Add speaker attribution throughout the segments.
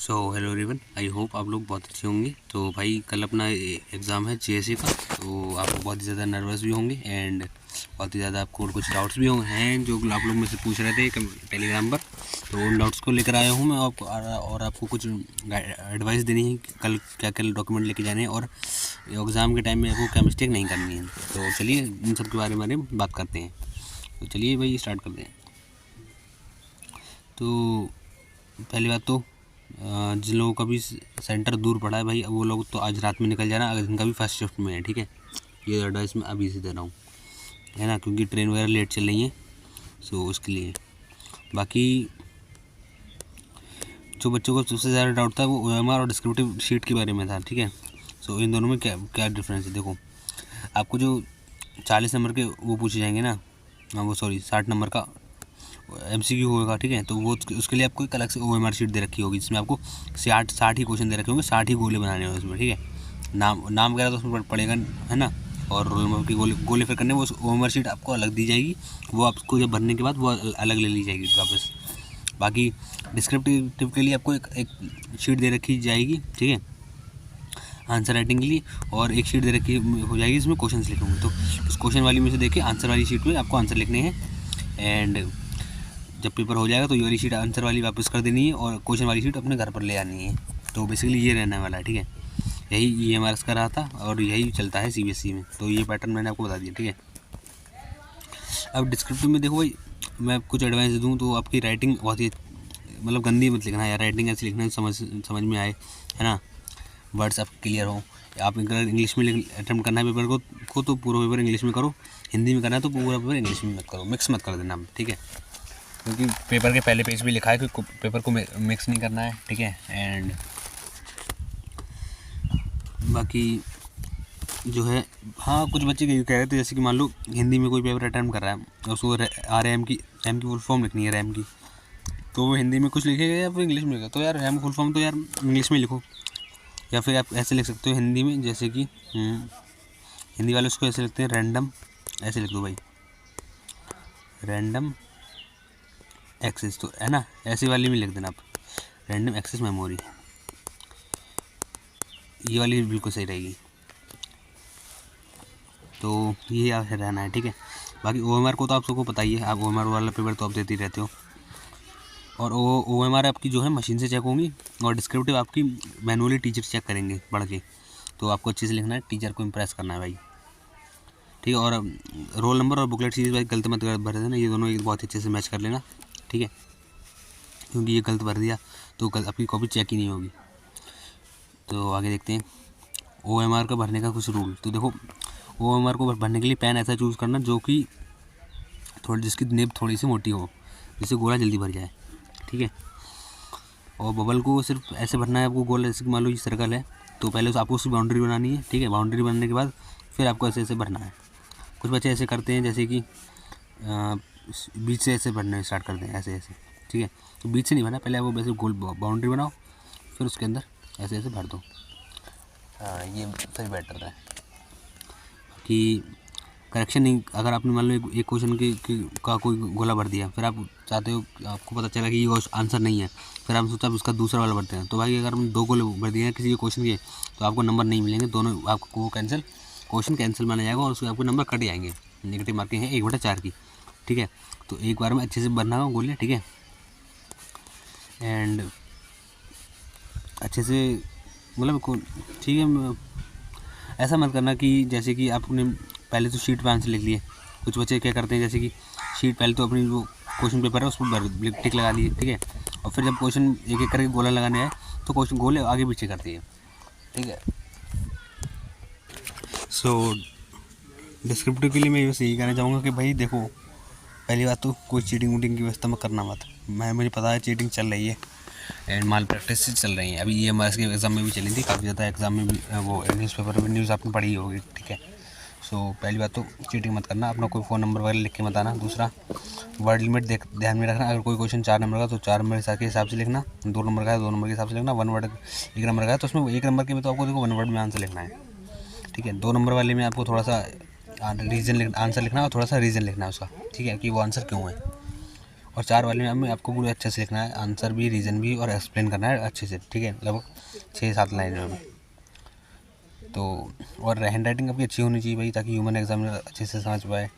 Speaker 1: So hello everyone, I hope आप लोग बहुत अच्छे होंगे। तो भाई कल अपना एग्ज़ाम है जेएससी का, तो आप लोग बहुत ही ज़्यादा नर्वस भी होंगे एंड बहुत ही ज़्यादा आपको कुछ डाउट्स भी होंगे हैं जो आप लोग मुझसे पूछ रहे थे टेलीग्राम पर। तो उन डाउट्स को लेकर आया हूँ मैं आपको, और आपको कुछ एडवाइस देनी है कि कल क्या क्या डॉक्यूमेंट लेके जाने हैं और एग्ज़ाम के टाइम में आपको क्या मिस्टेक नहीं करनी है। तो चलिए इन सब के बारे में बात करते हैं। तो चलिए भाई स्टार्ट करते हैं। तो पहली बात तो जिन लोगों का भी सेंटर दूर पड़ा है भाई, वो लोग तो आज रात में निकल जाना, अगर जिनका भी फर्स्ट शिफ्ट में है, ठीक है। ये एडवाइस मैं अभी से दे रहा हूँ, है ना, क्योंकि ट्रेन वगैरह लेट चल रही है, सो उसके लिए। बाकी जो बच्चों को सबसे ज़्यादा डाउट था वो ओएमआर और डिस्क्रिप्टिव शीट के बारे में था, ठीक है। सो इन दोनों में क्या क्या डिफरेंस है, देखो। आपको जो 40 नंबर के वो पूछे जाएंगे ना, वो सॉरी 60 नंबर का MCQ होगा, ठीक है। तो वो उसके लिए आपको एक अलग से OMR शीट दे रखी होगी, जिसमें आपको 60 ही क्वेश्चन दे रखे होंगे, 60 ही गोले बनाने होंगे उसमें, ठीक है। नाम वगैरह तो उसमें पड़ेगा, है ना। और रोल नंबर की गोले फिर करने, वो OMR शीट आपको अलग दी जाएगी, वो आपको जब भरने के बाद वो अलग ले ली जाएगी वापस। बाकी डिस्क्रिप्टिव के लिए आपको एक शीट दे रखी जाएगी, ठीक है, आंसर राइटिंग के लिए, और एक शीट दे रखी हो जाएगी जिसमें क्वेश्चन लिखे होंगे। तो उस क्वेश्चन वाली में से देखिए आंसर वाली शीट में आपको आंसर लिखने हैं, एंड जब पेपर हो जाएगा तो ये वाली शीट आंसर वाली वापस कर देनी है और क्वेश्चन वाली शीट अपने घर पर ले आनी है। तो बेसिकली ये रहने वाला है, ठीक है। यही EMRS का रहा था और यही चलता है CBSE में, तो ये पैटर्न मैंने आपको बता दिया, ठीक है। अब डिस्क्रिप्टिव में देखो भाई, मैं कुछ एडवाइस दूँ तो आपकी राइटिंग बहुत ही मतलब गंदी मत लिखना यार, राइटिंग ऐसे लिखना समझ में आए, है ना, वर्ड्स आपके क्लियर हो। आप अगर इंग्लिश में अटैम्प्ट करना है पेपर को तो पूरा पेपर इंग्लिश में करो, हिंदी में करना है तो पूरा पेपर इंग्लिश में मत करो, मिक्स मत कर देना, ठीक है। क्योंकि पेपर के पहले पेज भी लिखा है कि पेपर को मिक्स नहीं करना है, ठीक है। एंड बाकी जो है, हाँ कुछ बच्चे कह रहे थे, जैसे कि मान लो हिंदी में कोई पेपर अटैम्प्ट कर रहा है और उसको RAM की फुल फॉर्म लिखनी है, रैम की, तो वो हिंदी में कुछ लिखेगा या फिर इंग्लिश में लिखेगा। तो यार रैम फुल फॉर्म तो यार इंग्लिश में लिखो, या फिर आप ऐसे लिख सकते हो हिंदी में, जैसे कि हिंदी वाले उसको ऐसे लिखते हैं रैंडम, ऐसे लिख दो भाई, रैंडम एक्सेस, तो है ना, ऐसी वाली में लिख देना आप, रैंडम एक्सेस मेमोरी, ये वाली बिल्कुल सही रहेगी। तो ये रहना है, ठीक है। बाकी OMR को तो आप सबको पता ही है, आप OMR वाला पेपर तो आप देते ही रहते हो, और OMR आपकी जो है मशीन से चेक होंगी, और डिस्क्रिप्टिव आपकी मैनुअली टीचर चेक करेंगे पढ़ के। तो आपको अच्छे से लिखना है, टीचर को इम्प्रेस करना है भाई, ठीक है। और रोल नंबर और बुकलेट सीरीज भाई गलत मत भर देना, ये दोनों एक बहुत अच्छे से मैच कर लेना, ठीक है, क्योंकि ये गलत भर दिया तो आपकी कॉपी चेक ही नहीं होगी। तो आगे देखते हैं OMR का भरने का कुछ रूल। तो देखो OMR को भरने के लिए पेन ऐसा चूज़ करना जो कि जिसकी नेब थोड़ी सी मोटी हो, जिससे गोला जल्दी भर जाए, ठीक है। और बबल को सिर्फ ऐसे भरना है आपको, गोला जैसे मान लो ये सर्कल है, तो पहले आपको उसकी बाउंड्री बनानी है, ठीक है। बाउंड्री बनाने के बाद फिर आपको ऐसे ऐसे भरना है। कुछ बच्चे ऐसे करते हैं, जैसे कि बीच से ऐसे भरना स्टार्ट करते हैं, ऐसे ऐसे, ठीक है। तो बीच से नहीं भरना, पहले आप वैसे गोल बाउंड्री बनाओ, फिर उसके अंदर ऐसे ऐसे भर दो। हाँ ये सही बेटर है कि करेक्शन नहीं, अगर आपने मान लो एक क्वेश्चन का कोई गोला भर दिया, फिर आप चाहते हो, आपको पता चला कि ये आंसर नहीं है, फिर आप सोचा उसका दूसरा वाला भरते हैं, तो भाई अगर हम 2 गोले भर दिए हैं किसी क्वेश्चन के, तो आपको नंबर नहीं मिलेंगे, दोनों आपको क्वेश्चन कैंसिल माना जाएगा और उसके आपको नंबर कट जाएंगे। नेगेटिव मार्किंग है 1/4 की, ठीक है। तो एक बार में अच्छे से भरना हो गोले, ठीक है, एंड अच्छे से मतलब ठीक है। ऐसा मत करना कि जैसे कि आपने पहले तो शीट पे आंसर लिख लिए। कुछ बच्चे क्या करते हैं, जैसे कि शीट पहले तो अपनी जो क्वेश्चन पेपर है उस पर टिक लगा दिए, ठीक है, और फिर जब क्वेश्चन एक एक करके गोला लगाने आए तो क्वेश्चन गोले आगे पीछे करती है, ठीक है। सो डिस्क्रिप्टिव के लिए मैं बस यही कहना चाहूँगा कि भाई देखो, पहली बात तो कोई चीटिंग वूटिंग की व्यवस्था में करना मत। मुझे पता है चीटिंग चल रही है एंड माल प्रैक्टिस से चल रही है, अभी EMRS के एग्ज़ाम में भी चली थी काफ़ी ज़्यादा, एग्ज़ाम में भी वो न्यूज़पेपर में न्यूज़ आपने पढ़ी होगी, ठीक है। सो पहली बात तो चीटिंग मत करना, अपना कोई फ़ोन नंबर वगैरह लिख के मत आना। दूसरा, वर्ड लिमिट ध्यान में रखना, अगर कोई क्वेश्चन 4 नंबर का तो 4 नंबर के हिसाब से लिखना, 2 नंबर का है 2 नंबर के हिसाब से लिखना, 1 वर्ड 1 नंबर का है तो उसमें 1 नंबर के में तो आपको देखो 1 वर्ड में आंसर लिखना है, ठीक है। 2 नंबर वाले में आपको थोड़ा सा आंसर लिखना और थोड़ा सा रीज़न लिखना है उसका, ठीक है, कि वो आंसर क्यों है। और 4 वाले में आपको पूरे अच्छे से लिखना है, आंसर भी, रीज़न भी, और एक्सप्लेन करना है अच्छे से, ठीक है, लगभग 6-7 लाइनों में। तो और हैंड राइटिंग आपकी अच्छी होनी चाहिए भाई, ताकि ह्यूमन एग्जामिनर अच्छे से समझ पाए,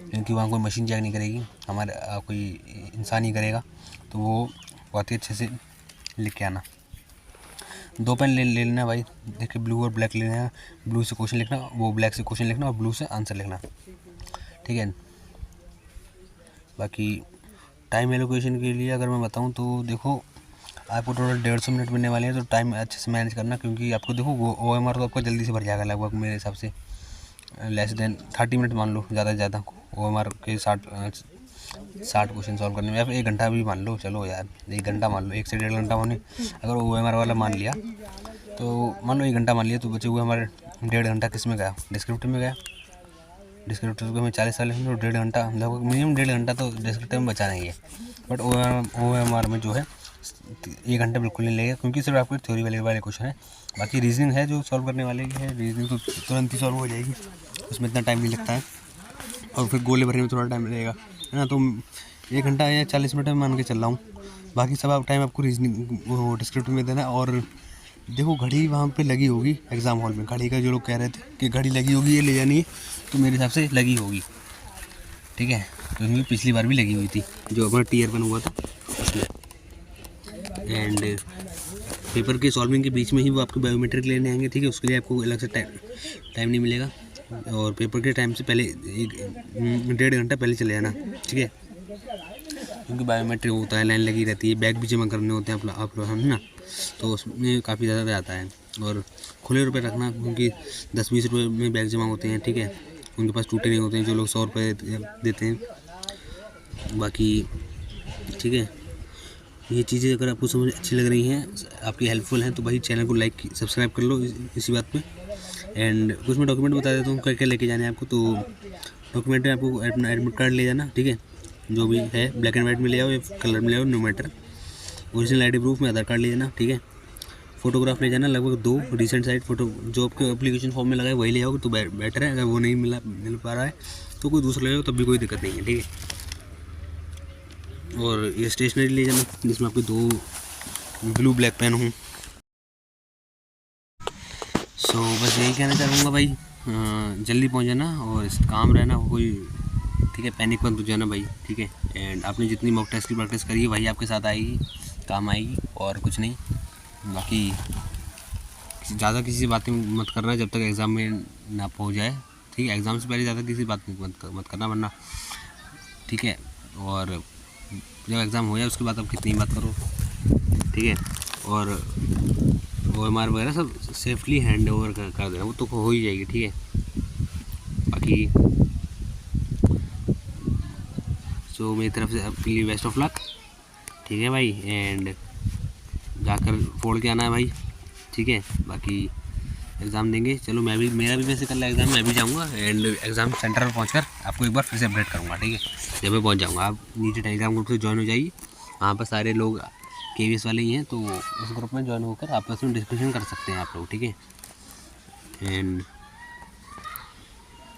Speaker 1: क्योंकि वहाँ कोई मशीन चेक नहीं करेगी, हमारे कोई इंसान ही करेगा। तो वो बहुत ही अच्छे से लिख के आना। 2 पेन ले लेना भाई, देखिए ब्लू और ब्लैक लेना है, ब्लू से क्वेश्चन लिखना, वो ब्लैक से क्वेश्चन लिखना, और ब्लू से आंसर लिखना, ठीक है। बाकी टाइम एलोकेशन के लिए अगर मैं बताऊं तो देखो, आपको टोटल 150 मिनट मिलने वाले हैं, तो टाइम अच्छे से मैनेज करना, क्योंकि आपको देखो वो OMR तो आपका जल्दी से भर जाएगा, लगभग मेरे हिसाब से लेस देन 30 मिनट मान लो, ज़्यादा से ज़्यादा OMR के 60 क्वेश्चन सॉल्व करने में, या फिर 1 घंटा भी मान लो, चलो यार 1 घंटा मान लो, 1 से 1.5 घंटा होने, अगर OMR वाला मान लिया तो मान लो 1 घंटा मान लिया, तो बचे हुए हमारे 1.5 घंटा किस में गया, डिस्क्रिप्टिव में गया। डिस्क्रिप्टिव को हमें 40 वाले में, तो 1.5 घंटा, लगभग मिनिमम 1.5 घंटा तो डिस्क्रिप्टिव में बचा नहीं है। बट OMR में जो है 1 घंटा बिल्कुल नहीं लगेगा, क्योंकि सिर्फ आपके थ्योरी वाले क्वेश्चन है। बाकी रीजनिंग है जो सॉल्व करने वाले है, रीजनिंग तो तुरंत ही सॉल्व हो जाएगी, उसमें इतना टाइम नहीं लगता है, और फिर गोले भरने में थोड़ा टाइम लगेगा, है ना। तो 1 घंटा या 40 मिनट में मान के चल रहा हूँ। बाकी सब आप टाइम आपको रीजनिंग वो डिस्क्रिप्टिव में देना। और देखो घड़ी वहाँ पे लगी होगी एग्ज़ाम हॉल में, घड़ी का जो लोग कह रहे थे कि घड़ी लगी होगी, ये ले जानी है, तो मेरे हिसाब से लगी होगी, ठीक है, क्योंकि पिछली बार भी लगी हुई थी जो हमारा टीयर 1 हुआ था उसमें। एंड पेपर के सॉल्विंग के बीच में ही वो आपके बायोमेट्रिक लेने आएंगे, ठीक है, उसके लिए आपको अलग से टाइम नहीं मिलेगा, और पेपर के टाइम से पहले 1.5 घंटा पहले चले जाना, ठीक है, क्योंकि बायोमेट्रिक होता है, लाइन लगी रहती है, बैग भी जमा करने होते हैं आप लोग, हम ना, तो उसमें काफ़ी ज़्यादा जाता है। और खुले रुपए रखना, क्योंकि 10-20 रुपये में बैग जमा होते हैं, ठीक है, उनके पास टूटे नहीं होते हैं जो लोग 100 रुपये देते हैं। बाकी ठीक है, ये चीज़ें अगर आपको समझ अच्छी लग रही हैं, आपकी हेल्पफुल हैं, तो भाई चैनल को लाइक सब्सक्राइब कर लो इसी बात पे। एंड कुछ मैं डॉक्यूमेंट बता देता हूँ क्या क्या लेके जाने हैं आपको। तो डॉक्यूमेंट में आपको अपना एडमिट कार्ड ले जाना, ठीक है, जो भी है, ब्लैक एंड वाइट में ले आओ या कलर में ले आओ, no matter. Original ID proof में आधार कार्ड ले जाना, ठीक है। फोटोग्राफ ले जाना, लगभग 2 रिसेंट साइड फोटो जो आपके एप्लीकेशन फॉर्म में लगाए वही ले आओगे तो बेटर है। अगर वो नहीं मिल पा रहा है तो कोई दूसरा ले आओ, तब भी कोई दिक्कत नहीं है, ठीक है। और ये स्टेशनरी ले जाना, जिसमें आपके 2 ब्लू ब्लैक पेन हों। सो बस यही कहना चाहूँगा भाई, जल्दी पहुँच जाना और काम रहना कोई, ठीक है, पैनिक मत हो जाना भाई, ठीक है। एंड आपने जितनी मॉक टेस्ट की प्रैक्टिस करी है वही आपके साथ आएगी, काम आएगी, और कुछ नहीं। बाकी ज़्यादा किसी से बातें मत करना जब तक एग्ज़ाम में ना पहुँच जाए, ठीक है। एग्ज़ाम से पहले ज़्यादा किसी बात मत करना, वरना, ठीक है। और जब एग्ज़ाम हो जाए उसके बाद आप कितनी बात करो, ठीक है। और OMR वगैरह सब सेफली हैंड ओवर कर देना, वो तो हो ही जाएगी, ठीक है। बाकी सो मेरी तरफ से आपके लिए बेस्ट ऑफ लक, ठीक है भाई। एंड जाकर फोड़ के आना है भाई, ठीक है। बाकी एग्ज़ाम देंगे, चलो मेरा भी वैसे कल एग्ज़ाम, मैं भी जाऊँगा, एंड एग्ज़ाम सेंटर पर पहुँचकर आपको एक बार फिर से अपडेट करूँगा, ठीक है, जब मैं पहुँच जाऊँगा। आप नीचे टेलीग्राम ग्रुप से ज्वाइन हो जाइए, वहाँ पर सारे लोग KVS वाले ही हैं, तो उस ग्रुप में ज्वाइन होकर आपस में डिस्कशन कर सकते हैं आप लोग, ठीक है। एंड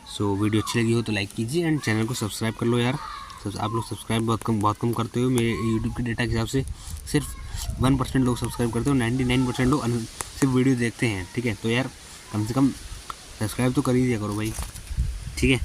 Speaker 1: सो वीडियो अच्छी लगी हो तो लाइक कीजिए, एंड चैनल को सब्सक्राइब कर लो यार। आप लोग सब्सक्राइब बहुत कम करते हो, मेरे यूट्यूब के डेटा के हिसाब से सिर्फ 1% लोग सब्सक्राइब करते हो, 99% लोग सिर्फ वीडियो देखते हैं, ठीक है। तो यार कम से कम सब्सक्राइब तो कर ही दिया करो भाई, ठीक है।